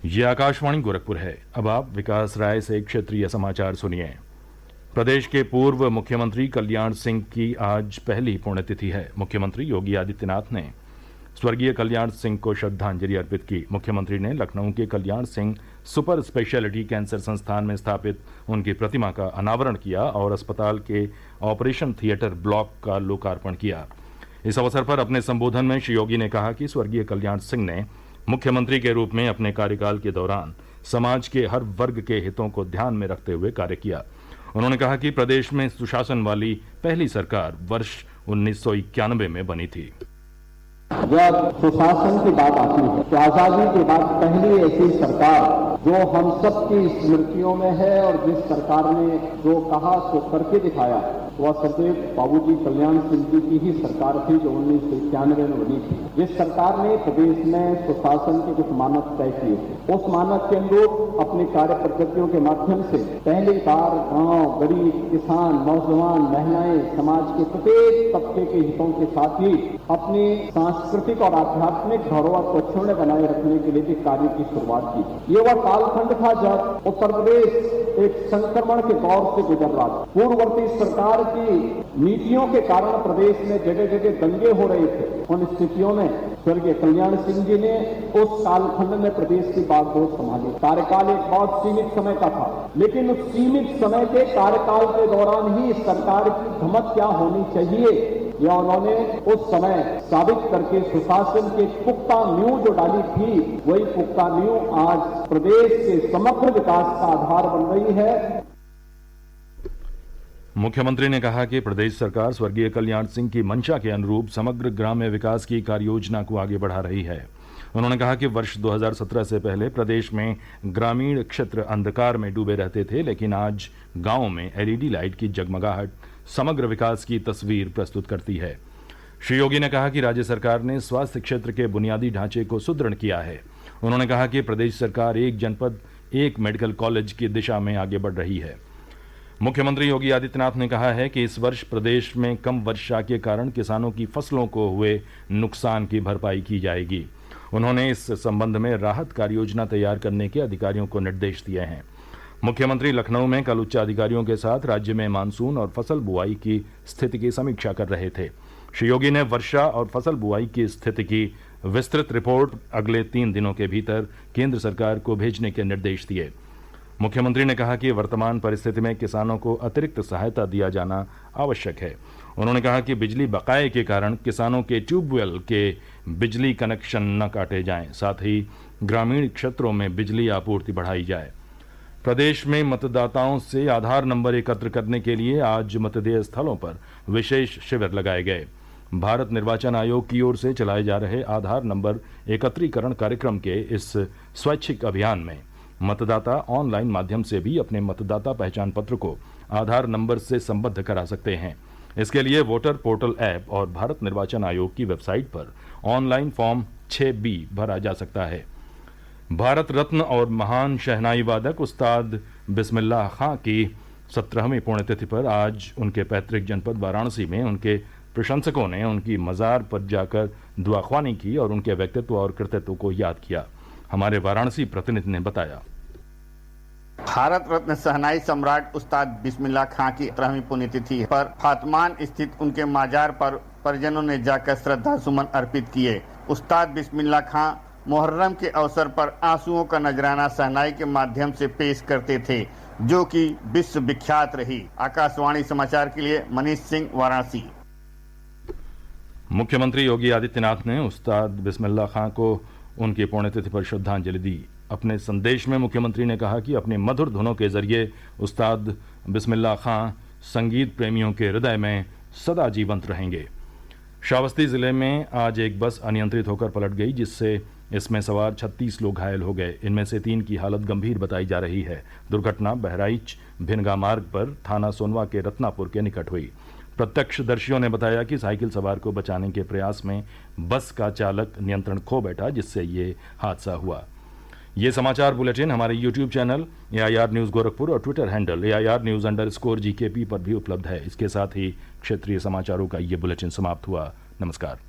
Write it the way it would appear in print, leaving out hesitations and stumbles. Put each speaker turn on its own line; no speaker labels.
ये आकाशवाणी गोरखपुर है। अब आप विकास राय से क्षेत्रीय समाचार सुनिए। प्रदेश के पूर्व मुख्यमंत्री कल्याण सिंह की आज पहली पुण्यतिथि है। मुख्यमंत्री योगी आदित्यनाथ ने स्वर्गीय कल्याण सिंह को श्रद्धांजलि अर्पित की। मुख्यमंत्री ने लखनऊ के Kalyan Singh super speciality cancer संस्थान में स्थापित उनकी प्रतिमा का अनावरण किया और अस्पताल के ऑपरेशन थिएटर ब्लॉक का लोकार्पण किया। इस अवसर पर अपने संबोधन में श्री योगी ने कहा कि स्वर्गीय कल्याण सिंह ने मुख्यमंत्री के रूप में अपने कार्यकाल के दौरान समाज के हर वर्ग के हितों को ध्यान में रखते हुए कार्य किया। उन्होंने कहा कि प्रदेश में सुशासन वाली पहली सरकार वर्ष 1991 में बनी थी।
जब सुशासन की बात आती है तो आजादी के बाद पहली ऐसी सरकार जो हम सबकी स्मृतियों में है और जिस सरकार ने जो कहा सो करके दिखाया वह सदैव बाबूजी कल्याण सिंह जी की ही सरकार थी जो 1991 में बनी थी। जिस सरकार ने प्रदेश में सुशासन के कुछ मानक तय किए थे, उस मानक के अनुरूप अपनी कार्य पद्धतियों के माध्यम से पहली बार गांव, गरीब, किसान, नौजवान, महिलाएं, समाज के प्रत्येक तबके के हितों के साथ ही अपनी सांस्कृतिक और आध्यात्मिक धरोहर को अक्षुण्ण बनाए रखने के लिए भी कार्य की शुरुआत की। ये वह कालखंड था जब उत्तर प्रदेश एक संक्रमण के दौर से गुजर रहा था। पूर्ववर्ती सरकार की नीतियों के कारण प्रदेश में जगह जगह दंगे हो रहे थे। उन स्थितियों में स्वर्गीय कल्याण सिंह जी ने उस कालखंड में प्रदेश की बागडोर संभाली। कार्यकाल एक बहुत सीमित समय का था, लेकिन उस सीमित समय के कार्यकाल के दौरान ही सरकार की धमक क्या होनी चाहिए यह उन्होंने उस समय साबित करके सुशासन के पुख्ता नींव जो डाली थी, वही पुख्ता नींव आज प्रदेश के समग्र विकास का आधार बन रही है।
मुख्यमंत्री ने कहा कि प्रदेश सरकार स्वर्गीय कल्याण सिंह की मंशा के अनुरूप समग्र ग्राम्य विकास की कार्ययोजना को आगे बढ़ा रही है। उन्होंने कहा कि वर्ष 2017 से पहले प्रदेश में ग्रामीण क्षेत्र अंधकार में डूबे रहते थे, लेकिन आज गांवों में एलईडी लाइट की जगमगाहट समग्र विकास की तस्वीर प्रस्तुत करती है। श्री योगी ने कहा कि राज्य सरकार ने स्वास्थ्य क्षेत्र के बुनियादी ढांचे को सुदृढ़ किया है। उन्होंने कहा कि प्रदेश सरकार एक जनपद एक मेडिकल कॉलेज की दिशा में आगे बढ़ रही है। मुख्यमंत्री योगी आदित्यनाथ ने कहा है कि इस वर्ष प्रदेश में कम वर्षा के कारण किसानों की फसलों को हुए नुकसान की भरपाई की जाएगी। उन्होंने इस संबंध में राहत कार्य योजना तैयार करने के अधिकारियों को निर्देश दिए हैं। मुख्यमंत्री लखनऊ में कल उच्च अधिकारियों के साथ राज्य में मानसून और फसल बुआई की स्थिति की समीक्षा कर रहे थे। श्री योगी ने वर्षा और फसल बुआई की स्थिति की विस्तृत रिपोर्ट अगले 3 दिनों के भीतर केंद्र सरकार को भेजने के निर्देश दिए। मुख्यमंत्री ने कहा कि वर्तमान परिस्थिति में किसानों को अतिरिक्त सहायता दिया जाना आवश्यक है। उन्होंने कहा कि बिजली बकाये के कारण किसानों के ट्यूबवेल के बिजली कनेक्शन न काटे जाएं, साथ ही ग्रामीण क्षेत्रों में बिजली आपूर्ति बढ़ाई जाए। प्रदेश में मतदाताओं से आधार नंबर एकत्र करने के लिए आज मतदेय स्थलों पर विशेष शिविर लगाए गए। भारत निर्वाचन आयोग की ओर से चलाए जा रहे आधार नंबर एकत्रीकरण कार्यक्रम के इस स्वैच्छिक अभियान में मतदाता ऑनलाइन माध्यम से भी अपने मतदाता पहचान पत्र को आधार नंबर से संबद्ध करा सकते हैं। इसके लिए वोटर पोर्टल ऐप और भारत निर्वाचन आयोग की वेबसाइट पर ऑनलाइन फॉर्म 6B भरा जा सकता है। भारत रत्न और महान शहनाई वादक उस्ताद बिस्मिल्लाह खां की 17वीं पुण्यतिथि पर आज उनके पैतृक जनपद वाराणसी में उनके प्रशंसकों ने उनकी मजार पर जाकर दुआख्वानी की और उनके व्यक्तित्व और कृतित्व को याद किया। हमारे वाराणसी प्रतिनिधि ने बताया।
भारत रत्न शहनाई सम्राट उस्ताद बिस्मिल्लाह खां की 17वीं पुण्यतिथि पर फातमान स्थित उनके मजार पर परिजनों ने जाकर श्रद्धा सुमन अर्पित किए। उस्ताद बिस्मिल्लाह खां मुहर्रम के अवसर पर आंसुओं का नजराना शहनाई के माध्यम से पेश करते थे, जो कि विश्व विख्यात रही। आकाशवाणी समाचार के लिए मनीष सिंह, वाराणसी।
मुख्यमंत्री योगी आदित्यनाथ ने उस्ताद बिस्मिल्लाह खां को उनकी पुण्यतिथि पर श्रद्धांजलि दी। अपने संदेश में मुख्यमंत्री ने कहा कि अपनी मधुर धुनों के जरिए उस्ताद बिस्मिल्लाह खां संगीत प्रेमियों के हृदय में सदा जीवंत रहेंगे। श्रावस्ती जिले में आज एक बस अनियंत्रित होकर पलट गई, जिससे इसमें सवार 36 लोग घायल हो गए। इनमें से 3 की हालत गंभीर बताई जा रही है। दुर्घटना बहराइच भिनगा मार्ग पर थाना सोनवा के रत्नापुर के निकट हुई। प्रत्यक्षदर्शियों ने बताया कि साइकिल सवार को बचाने के प्रयास में बस का चालक नियंत्रण खो बैठा, जिससे ये हादसा हुआ। ये समाचार बुलेटिन हमारे YouTube channel AIR news Gorakhpur और ट्विटर हैंडल AIR न्यूज़_GKP पर भी उपलब्ध है। इसके साथ ही क्षेत्रीय समाचारों का ये बुलेटिन समाप्त हुआ। नमस्कार।